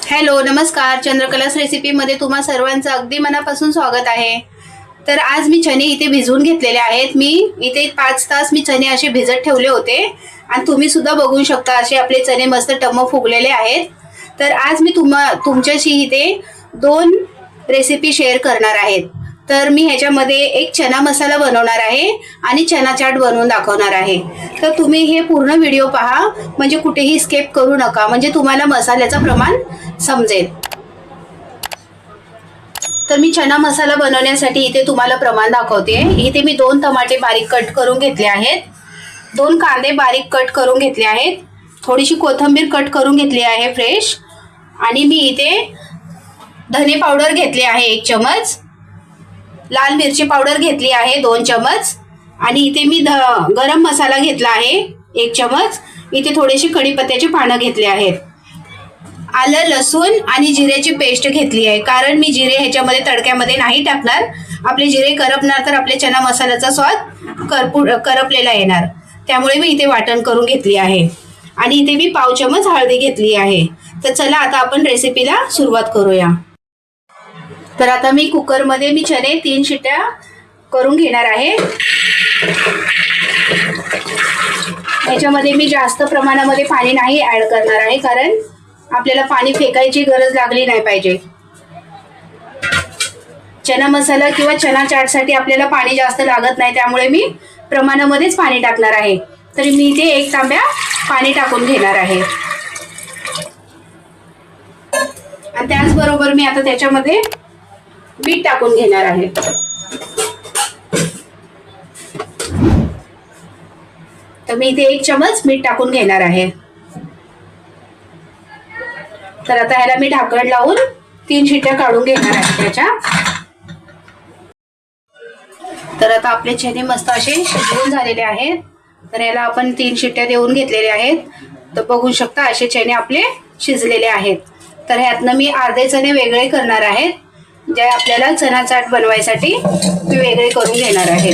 Hello नमस्कार, चंद्रकलास रेसिपीमध्ये तुम्हा सर्वांचं अगदी मनापासून स्वागत आहे। तर आज मी चणे इथे भिजवून घेतलेले आहेत। मी इथे 5 तास मी चणे असे भिजत ठेवले होते आणि तुम्ही सुद्धा बघू शकता असे आपले चणे मस्त टम्म फुगलेले आहेत। तर आज मी तुमच्याशी इथे 2 रेसिपी शेअर करणार आहे। तर मी ह्याच्यामध्ये एक चना मसाला बनवणार आहे आणि चना चाट बनवून दाखवणार आहे। तर तुम्ही हे पूर्ण व्हिडिओ पहा, म्हणजे कुठेही स्किप करू नका, म्हणजे तुम्हाला मसाल्याचं प्रमाण समजेल। तर मी चना मसाला बनवण्यासाठी इथे तुम्हाला प्रमाण दाखवते। इथे मी 2 टमाटे बारीक कट करून घेतले आहेत, 2 कांदे बारीक कट करून घेतले आहेत, थोडीशी कोथिंबीर कट करून घेतली आहे फ्रेश, आणि मी इथे धने पावडर घेतले आहे 1 चमच, लाल मिरची पावडर घेतली आहे 2 चमच, आणि इथे मी गरम मसाला घेतला आहे 1 चमच। इथे थोडेसे कढीपत्त्याचे पानं घेतले आहेत, आलं लसूण आणि जिऱ्याची पेस्ट घेतली आहे, कारण मी जिरे ह्याच्यामध्ये तडक्यामध्ये नाही टाकणार। आपले जिरे करपणार तर आपले चना मसाल्याचा स्वाद करपलेला येणार, त्यामुळे मी इथे वाटण करून घेतली आहे। आणि इथे मी पाव चमच हळदी घेतली आहे। तर चला आता आपण रेसिपीला सुरुवात करूया। तर आता मी कुकरमध्ये मी चणे 3 शिट्ट्या करून घेणार आहे। ह्याच्यामध्ये मी जास्त प्रमाणामध्ये पाणी नाही ऍड करणार आहे, कारण आपल्याला पाणी फेकायची गरज लागली नाही पाहिजे। चना मसाला किंवा चना चाट साठी आपल्याला पाणी जास्त लागत नाही, त्यामुळे मी प्रमाणामध्येच पाणी टाकणार आहे। तर मी इथे 1 तांब्या पाणी टाकून घेणार आहे, आणि त्याचबरोबर मी आता त्याच्यामध्ये मीठ टाकून घेणार आहे। तर मी इथे 1 चमच मीठ टाकून घेणार आहे। तर आता ह्याला मी ढाकण लावून 3 शिट्ट्या काढून घेणार आहे त्याच्या। तर आता आपले चणे मस्त असे शिजवून झालेले आहेत। तर याला आपण 3 शिट्ट्या देऊन घेतलेले आहेत। तर बघू शकता असे चणे आपले शिजलेले आहेत। तर ह्यातनं मी अर्धे चणे वेगळे करणार आहेत, जे आपल्याला चना चाट बनवायसाठी मी वेगळे करून घेणार आहे।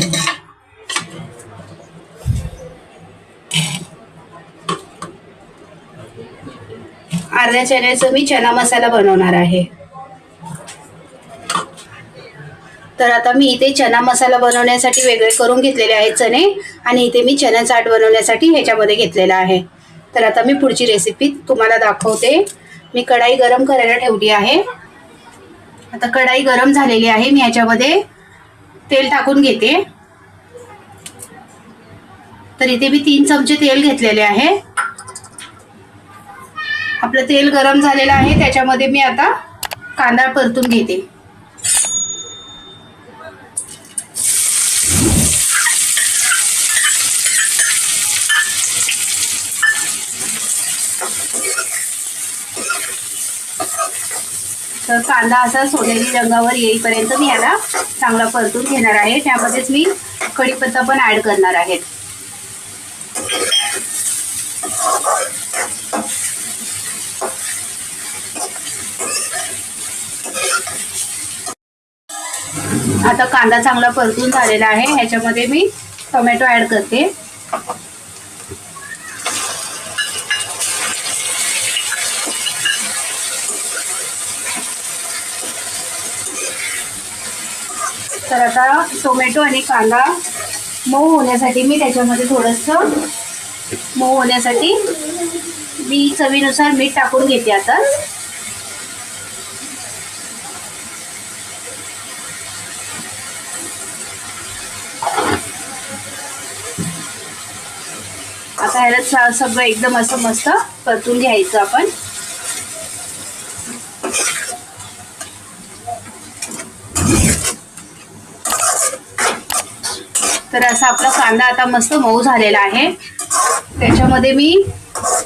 अर्ध्या चण्याचा मी चना मसाला बनवणार आहे। तर आता मी इथे चना मसाला बनवण्यासाठी वेगळे करून घेतलेले आहेत चणे, आणि इथे मी चना चाट बनवण्यासाठी ह्याच्यामध्ये घेतलेला आहे। तर आता मी पुढची रेसिपी तुम्हाला दाखवते। मी कढाई गरम करायला ठेवली आहे। आता कढाई गरम झालेली आहे, मी ह्याच्यामध्ये तेल टाकून घेते। तर इथे मी 3 चमचे तेल घेतलेले आहे। आपलं तेल गरम झालेलं आहे, त्याच्यामध्ये मी आता कांदा परतून घेते। तर कांदा असा सोनेरी रंगावर येईपर्यंत मी याला चांगला परतून घेणार आहे। त्यामध्येच मी कढीपत्ता पण ऍड करणार आहे। आता कांदा चांगला परतून झालेला आहे, ह्याच्यामध्ये मी टोमॅटो ऍड करते। तर आता टोमॅटो आणि कांदा मऊ होण्यासाठी मी त्याच्यामध्ये थोडंसं मऊ होण्यासाठी मी चवीनुसार मीठ टाकून घेते। आता ह्याला सगळं एकदम असं मस्त परतून घ्यायचं आपण। तर असा आपला कांदा आता मस्त मऊ झालेला आहे। त्याच्यामध्ये मी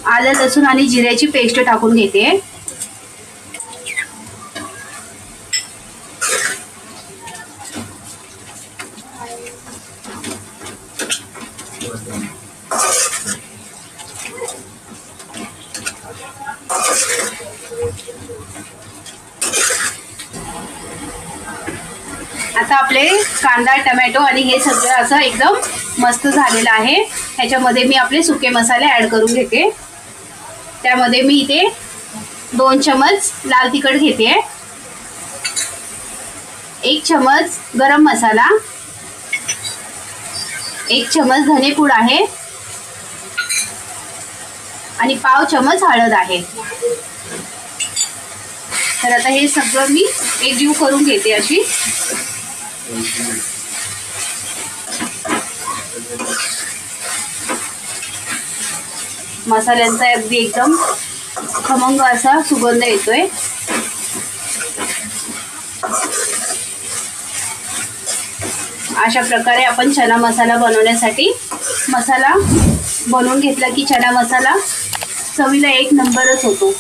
आलं लसूण आणि जिऱ्याची पेस्ट टाकून घेते। आता आपले कांदा टोमॅटो आणि हे सगळं असं एकदम मस्त झालेलं आहे। ह्याच्यामध्ये मी आपले सुके मसाले ऍड करून घेते। त्यामध्ये मी इथे 2 चम्मच लाल तिखट घेते, 1 चम्मच गरम मसाला, 1 चम्मच धने पूड आहे आणि पाव चम्मच हळद आहे। तर आता हे सगळं मी एकजीव करून घेते अशी। मसाल्यांचा अगदी एकदम खमंग असा सुगंध येतोय। अशा प्रकारे आपण चना मसाला बनवण्यासाठी मसाला बनवून घेतला की चना मसाला चवीला एक नंबरच होतो।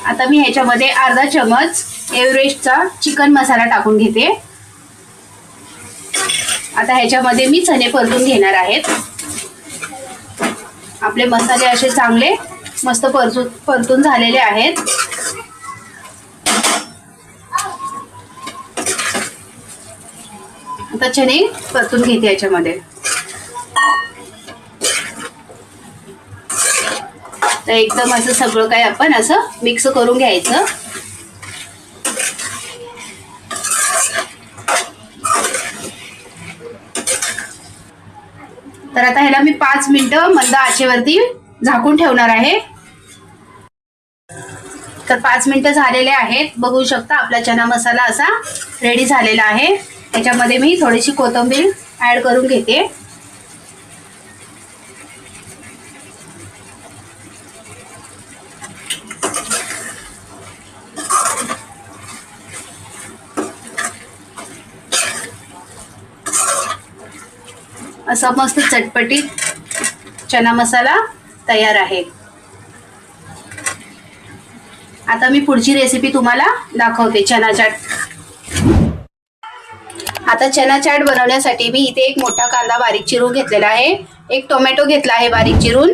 आता मी ह्याच्यामध्ये अर्धा चम्मच एव्हरेस्टचा चिकन मसाला टाकून घेते। आता ह्याच्यामध्ये मी चणे परतून घेणार आहेत। आपले मसाले असे चांगले मस्त परतून झालेले आहेत। आता चणे परतून घेते याच्यामध्ये। तर एकदम असं सगळं काय आपण असं मिक्स करून घ्यायचं। तर आता ह्याला मी 5 मिनिटं मंद आचेवरती झाकून ठेवणार आहे। तर 5 मिनिटं झालेले आहेत। बघू शकता आपला चना मसाला असा रेडी झालेला आहे। त्याच्यामध्ये मी थोडीशी कोथिंबीर ऍड करून घेते। असा मस्त चटपटीत चना मसाला तयार आहे। आता मी पुढची रेसिपी तुम्हाला दाखवते, चना चाट। आता चना चाट बनवण्यासाठी मी इथे एक मोठा कांदा बारीक चिरून घेतलेला आहे, एक टोमॅटो घेतला आहे बारीक चिरून,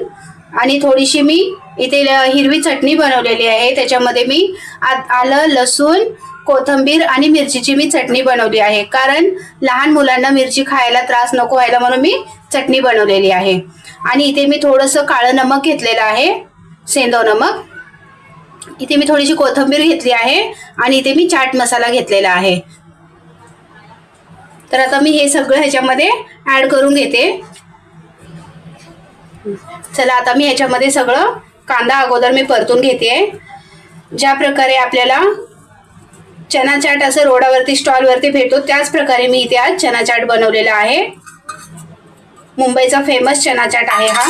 आणि थोडीशी मी इथे हिरवी चटणी बनवलेली आहे। त्याच्यामध्ये मी आलं, लसूण, कोथिंबीर आणि मिरचीची मी चटणी बनवली आहे, कारण लहान मुलांना मिरची खायला त्रास नको व्हायला म्हणून मी चटणी बनवलेली आहे। आणि इथे मी थोडंसं काळं नमक घेतलेलं आहे, सेंधव नमक। इथे मी थोडीशी कोथिंबीर घेतली आहे आणि इथे मी चाट मसाला घेतलेला आहे। तर आता मी हे सगळं ह्याच्यामध्ये ऍड करून घेते। चला आता मी ह्याच्यामध्ये सगळं कांदा अगोदर मी परतून घेते। ज्या प्रकारे आपल्याला चना चाट असं रोडावरती स्टॉलवरती भेटतो त्याच प्रकारे मी इथे आज चना चाट बनवलेला आहे। मुंबईचा फेमस चना चाट आहे हा।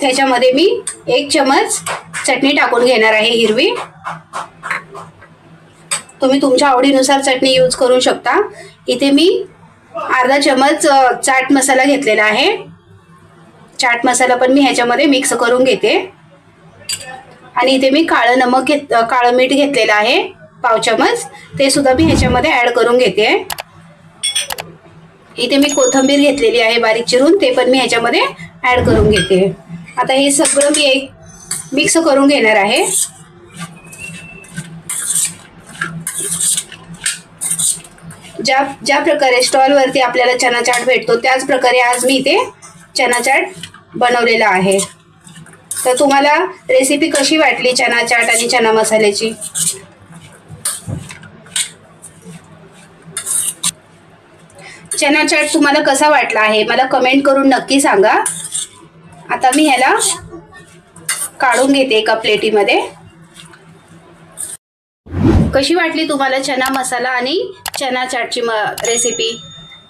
त्याच्यामध्ये मी 1 चम्मच चटणी टाकून घेणार आहे हिरवी। तुम्ही तुमच्या आवडीनुसार चटणी यूज करू शकता। इथे मी अर्धा चम्मच चाट मसाला घेतलेला आहे। चाट मसाला पण मी ह्याच्यामध्ये मिक्स करून घेते। आणि इथे मी काळं मीठ घेतलेलं आहे पाव चम्मच, ते सुद्धा मी ह्याच्यामध्ये ऍड करून घेते। इथे मी कोथिंबीर घेतलेली आहे बारीक चिरून, ते पण मी ह्याच्यामध्ये ऍड करून घेते। आता हे सगळं मी मिक्स करून घेणार आहे। ज्या प्रकारे स्टॉलवरती आपल्याला चना चाट भेटतो त्याच प्रकारे आज मी इथे चना चाट बनवलेला आहे। तर तुम्हाला रेसिपी कशी वाटली चना चाट आणि चना मसाल्याची? चना चाट तुम्हाला कसा वाटला आहे मला कमेंट करून नक्की सांगा। आता मी ह्याला काढून घेते एका प्लेटीमध्ये। कशी वाटली तुम्हाला चना मसाला आणि चना चाटची रेसिपी?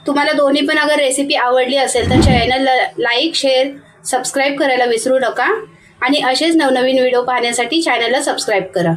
तुम्हाला दोन्ही पण अगर रेसिपी आवडली असेल तर चॅनलला लाईक, शेअर, सबस्क्राईब करायला विसरू नका। आणि असेच नवनवीन व्हिडिओ पाहण्यासाठी चॅनलला सबस्क्राईब करा।